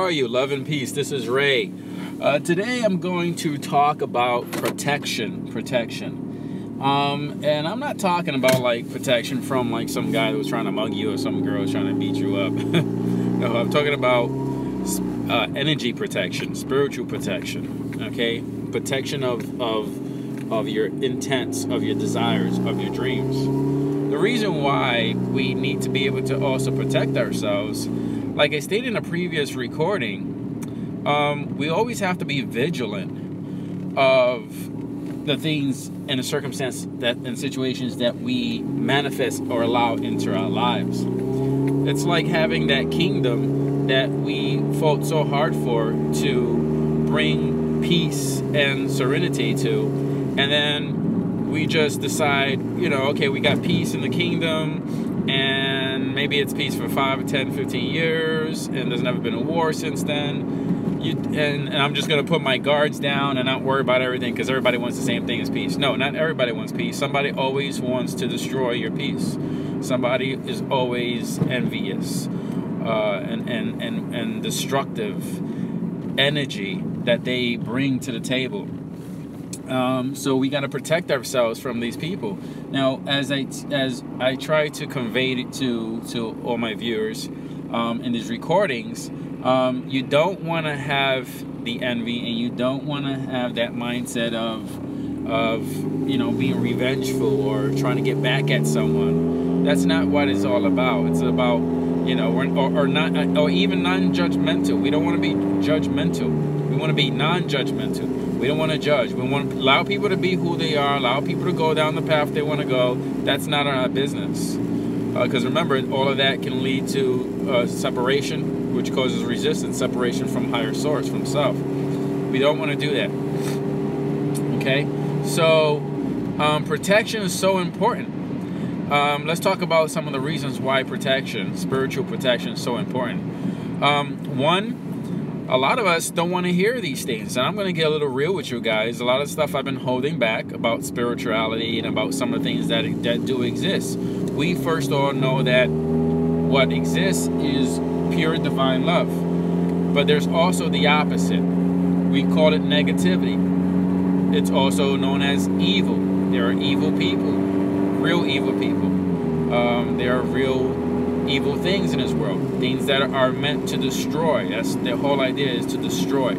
are you? Love and peace. This is Ray. Today I'm going to talk about protection. And I'm not talking about like protection from like some guy that was trying to mug you or some girl was trying to beat you up. No, I'm talking about energy protection, spiritual protection. Okay, protection of your intents, of your desires, of your dreams. The reason why we need to be able to also protect ourselves, like I stated in a previous recording, we always have to be vigilant of the things and the circumstances and situations that we manifest or allow into our lives. It's like having that kingdom that we fought so hard for to bring peace and serenity to, and then we just decide, okay, we got peace in the kingdom, and maybe it's peace for 5, 10, 15 years, and there's never been a war since then. And I'm just going to put my guards down and not worry about everything because everybody wants the same thing as peace. No, not everybody wants peace. Somebody always wants to destroy your peace. Somebody is always envious and destructive energy that they bring to the table. So we got to protect ourselves from these people. Now, as I try to convey it to all my viewers in these recordings, you don't want to have the envy, and you don't want to have that mindset of being revengeful or trying to get back at someone. That's not what it's all about. It's about or even non-judgmental. We don't want to be judgmental. We want to be non-judgmental. We don't want to judge. We want to allow people to be who they are, allow people to go down the path they want to go. That's not our business. Because remember, all of that can lead to separation, which causes resistance, separation from higher source, from self. We don't want to do that. Okay? So, protection is so important. Let's talk about some of the reasons why spiritual protection is so important. One, a lot of us don't want to hear these things, and I'm going to get a little real with you guys. A lot of stuff I've been holding back about spirituality and about some of the things that do exist. We first all know that what exists is pure divine love, but there's also the opposite. We call it negativity. It's also known as evil. There are evil people, real evil people. There are real evil things in this world, things that are meant to destroy. That's the whole idea, is to destroy.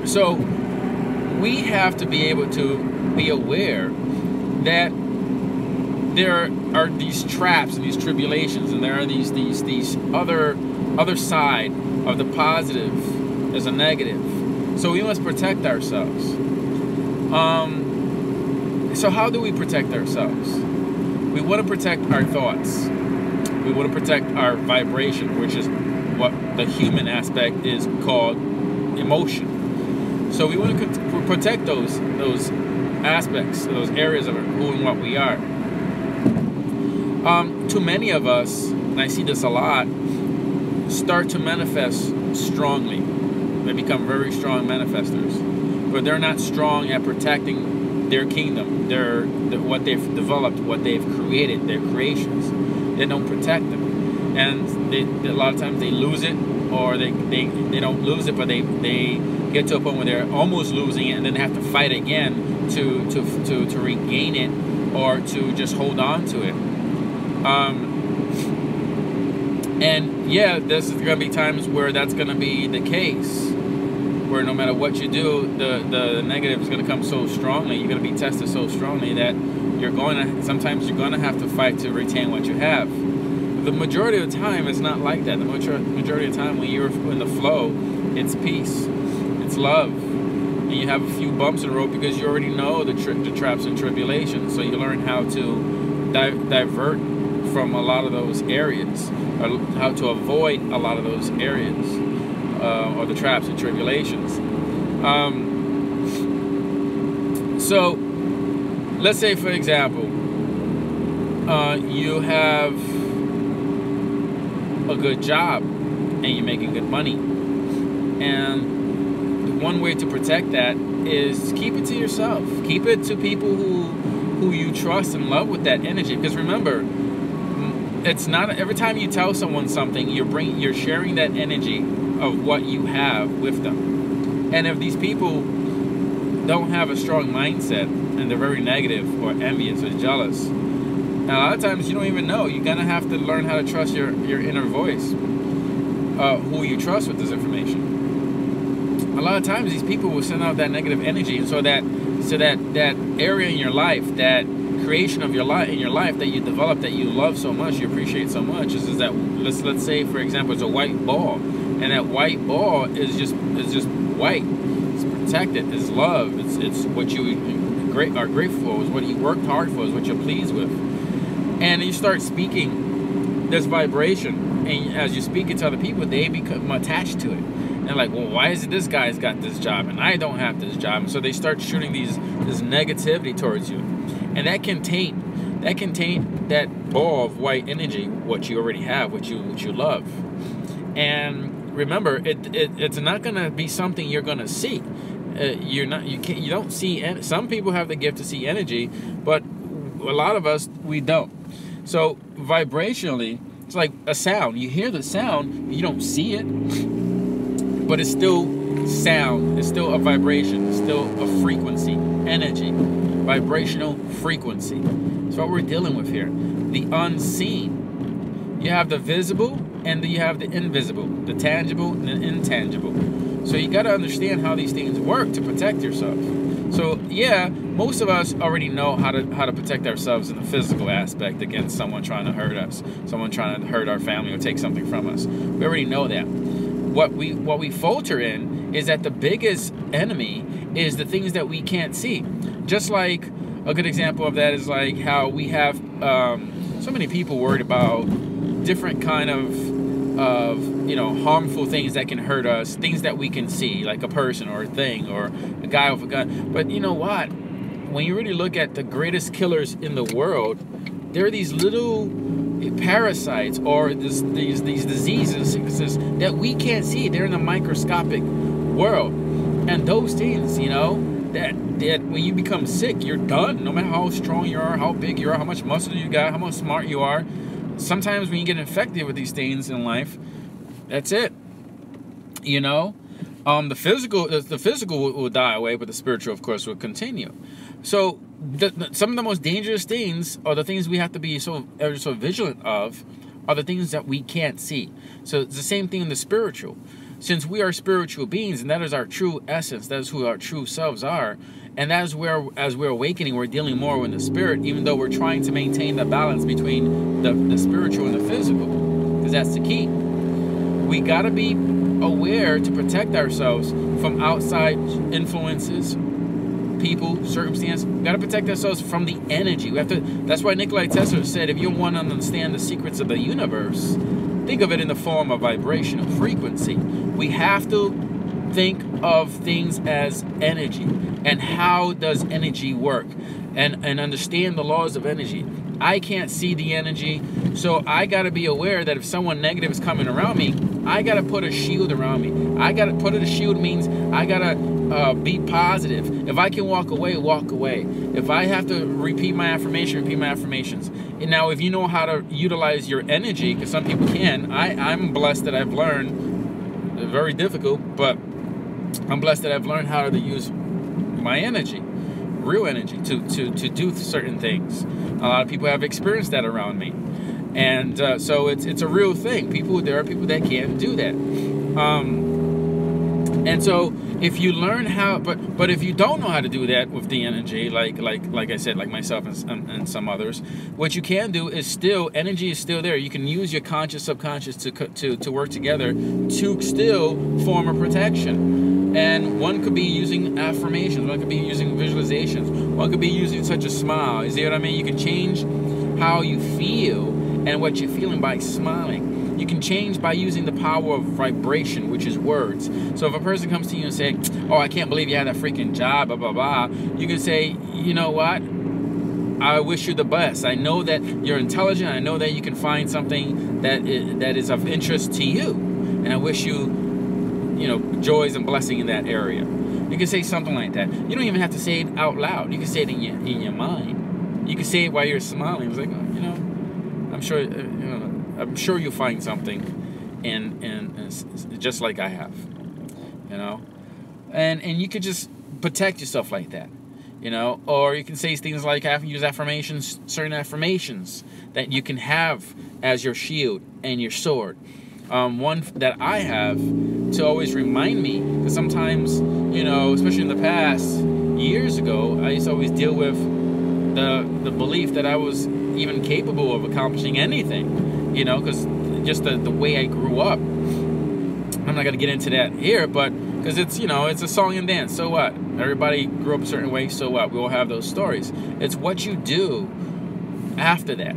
So we have to be able to be aware that there are these traps and these tribulations, and there are these other side of the positive as a negative. So we must protect ourselves. So how do we protect ourselves? We want to protect our thoughts. We want to protect our vibration, which is what the human aspect is called emotion. So we want to protect those aspects, those areas of who and what we are. Too many of us, and I see this a lot, start to manifest strongly. They become very strong manifestors, but they're not strong at protecting their kingdom, what they've developed, what they've created, their creations. They don't protect them, and a lot of times they lose it, or they don't lose it, but they get to a point where they're almost losing it, and then they have to fight again to regain it, or to just hold on to it. And yeah, there's going to be times where that's going to be the case, where no matter what you do, the negative is going to come so strongly. You're going to be tested so strongly that sometimes you're going to have to fight to retain what you have. The majority of the time, it's not like that. The majority of the time, when you're in the flow, it's peace, it's love, and you have a few bumps in the road because you already know the traps and tribulations. So you learn how to divert from a lot of those areas, or how to avoid a lot of those areas, or the traps and tribulations. So let's say, for example, you have a good job and you're making good money, and one way to protect that is keep it to yourself. Keep it to people who you trust and love with that energy. Because remember, it's not every time you tell someone something, you're sharing that energy of what you have with them. And if these people don't have a strong mindset and they're very negative or envious or jealous, and a lot of times you don't even know. You're gonna have to learn how to trust your inner voice, who you trust with this information. A lot of times these people will send out that negative energy, and so that area in your life, that creation of your life in your life that you develop, that you love so much, you appreciate so much, is that let's say, for example, it's a white ball, and that white ball is just white. It's protected. It's love. It's what you are grateful for. It's what you worked hard for. It's what you're pleased with. And you start speaking this vibration, and as you speak it to other people, they become attached to it. And like, well, why is it this guy's got this job and I don't have this job? And so they start shooting this negativity towards you, and that can taint that ball of white energy, what you already have, what you love. And remember, it's not gonna be something you're gonna see. You don't see. Some people have the gift to see energy, but a lot of us, we don't. So vibrationally, it's like a sound. You hear the sound, you don't see it, but it's still sound. It's still a vibration. It's still a frequency, energy, vibrational frequency. That's what we're dealing with here. The unseen. You have the visible and you have the invisible, the tangible and the intangible. So you got to understand how these things work to protect yourself. So yeah, most of us already know how to protect ourselves in the physical aspect against someone trying to hurt us, someone trying to hurt our family or take something from us. We already know that. What we falter in is that the biggest enemy is the things that we can't see. Just like a good example of that is like how we have so many people worried about different kind of harmful things that can hurt us, things that we can see, like a person or a thing or a guy with a gun. But you know what? When you really look at the greatest killers in the world, there are these little parasites or these diseases, sicknesses that we can't see. They're in a microscopic world, and those things, that when you become sick, you're done. No matter how strong you are, how big you are, how much muscle you got, how much smart you are. Sometimes when you get infected with these things in life, that's it. The physical will die away, but the spiritual, of course, will continue. So some of the most dangerous things, or the things we have to be so vigilant of, are the things that we can't see. So it's the same thing in the spiritual. Since we are spiritual beings, and that is our true essence, that is who our true selves are, and that is where, as we're awakening, we're dealing more with the spirit, even though we're trying to maintain the balance between the spiritual and the physical, because that's the key. We got to be aware to protect ourselves from outside influences, people, circumstance. We got to protect ourselves from the energy. We have to. That's why Nikola Tesla said, if you want to understand the secrets of the universe, think of it in the form of vibrational frequency. We have to think of things as energy, and how does energy work, and understand the laws of energy. I can't see the energy, so I got to be aware that if someone negative is coming around me, I got to put a shield around me. I got to put a shield means I got to be positive. If I can walk away, walk away. If I have to repeat my affirmation, repeat my affirmations. And now if you know how to utilize your energy, because some people can, I'm blessed that I've learned, very difficult, but I'm blessed that I've learned how to use my energy, real energy, to do certain things. A lot of people have experienced that around me, and so it's a real thing. There are people that can't do that, and so if you learn how, but if you don't know how to do that with the energy, like I said, like myself and some others, what you can do is energy is still there. You can use your conscious, subconscious to work together to still form a protection. And one could be using affirmations, one could be using visualizations, one could be using such a smile. You see what I mean? You can change how you feel and what you're feeling by smiling. You can change by using the power of vibration, which is words. So if a person comes to you and say, oh, I can't believe you had that freaking job, blah, blah, blah, you can say, you know what? I wish you the best. I know that you're intelligent. I know that you can find something that is of interest to you. And I wish you, joys and blessing in that area. You can say something like that. You don't even have to say it out loud. You can say it in your mind. You can say it while you're smiling. It's like, I'm sure you'll find something and just like I have, you know, and you could just protect yourself like that, you know, or you can say things like use affirmations, certain affirmations that you can have as your shield and your sword. One that I have to always remind me, because sometimes, you know, especially in the past, years ago, I used to always deal with the belief that I was even capable of accomplishing anything, you know, because just the way I grew up. I'm not going to get into that here, but because it's, you know, it's a song and dance. So what? Everybody grew up a certain way. So what? We all have those stories. It's what you do after that.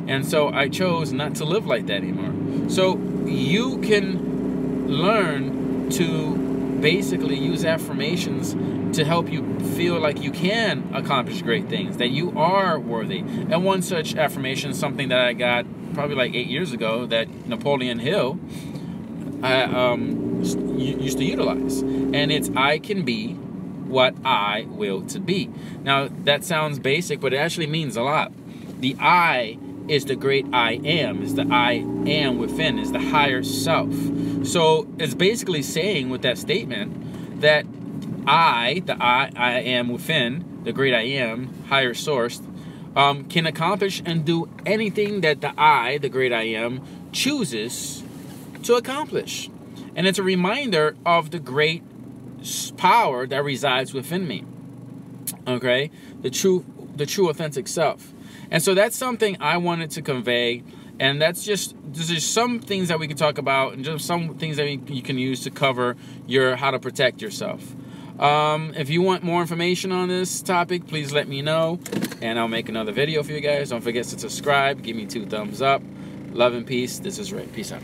And so I chose not to live like that anymore. So you can learn to basically use affirmations to help you feel like you can accomplish great things, that you are worthy. And one such affirmation is something that I got probably like 8 years ago that Napoleon Hill used to utilize. And it's, I can be what I will to be. Now, that sounds basic, but it actually means a lot. The I is the great I am, is the I am within, is the higher self. So it's basically saying with that statement that I am within, the great I am, higher source, can accomplish and do anything that the I, the great I am, chooses to accomplish. And it's a reminder of the great power that resides within me. Okay? The true authentic self. And so that's something I wanted to convey. And that's just, there's just some things that we can talk about, and just some things that you can use to cover how to protect yourself. If you want more information on this topic, please let me know, and I'll make another video for you guys. Don't forget to subscribe. Give me 2 thumbs up. Love and peace. This is Ray. Peace out.